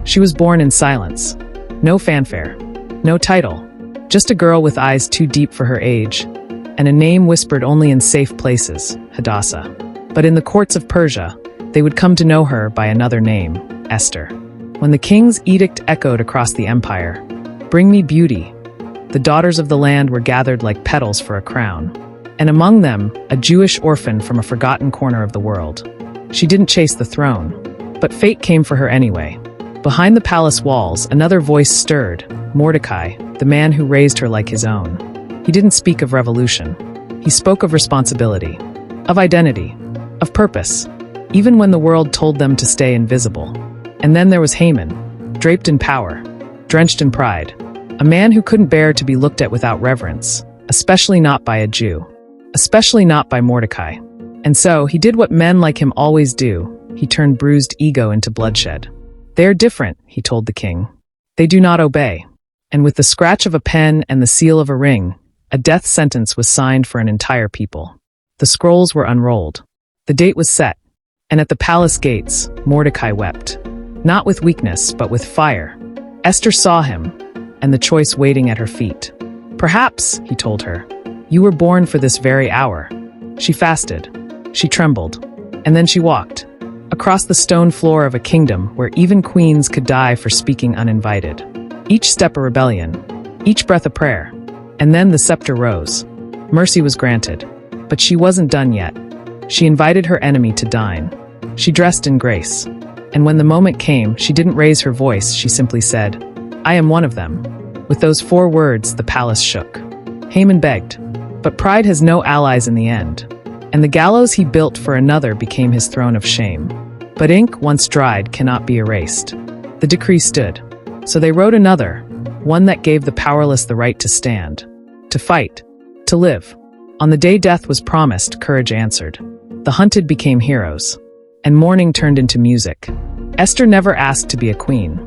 She was born in silence. No fanfare. No title. Just a girl with eyes too deep for her age, and a name whispered only in safe places, Hadassah. But in the courts of Persia, they would come to know her by another name, Esther. When the king's edict echoed across the empire, "Bring me beauty," the daughters of the land were gathered like petals for a crown. And among them, a Jewish orphan from a forgotten corner of the world. She didn't chase the throne, but fate came for her anyway. Behind the palace walls, another voice stirred, Mordecai, the man who raised her like his own. He didn't speak of revolution. He spoke of responsibility, of identity, of purpose, even when the world told them to stay invisible. And then there was Haman, draped in power, drenched in pride, a man who couldn't bear to be looked at without reverence, especially not by a Jew, especially not by Mordecai. And so he did what men like him always do. He turned bruised ego into bloodshed. "They are different," he told the king. "They do not obey." And with the scratch of a pen and the seal of a ring, a death sentence was signed for an entire people. The scrolls were unrolled. The date was set, and at the palace gates, Mordecai wept. Not with weakness, but with fire. Esther saw him, and the choice waiting at her feet. "Perhaps," he told her, "you were born for this very hour." She fasted. She trembled. And then she walked across the stone floor of a kingdom where even queens could die for speaking uninvited. Each step a rebellion, each breath a prayer. And then the scepter rose. Mercy was granted. But she wasn't done yet. She invited her enemy to dine. She dressed in grace. And when the moment came, she didn't raise her voice, she simply said, "I am one of them." With those 4 words, the palace shook. Haman begged. But pride has no allies in the end. And the gallows he built for another became his throne of shame. But ink, once dried, cannot be erased. The decree stood. So they wrote another, one that gave the powerless the right to stand, to fight, to live. On the day death was promised, courage answered. The hunted became heroes, and mourning turned into music. Esther never asked to be a queen.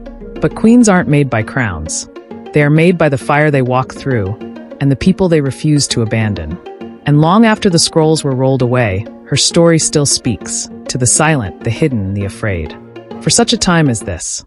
But queens aren't made by crowns. They are made by the fire they walk through, and the people they refuse to abandon. And long after the scrolls were rolled away, her story still speaks, to the silent, the hidden, the afraid. For such a time as this.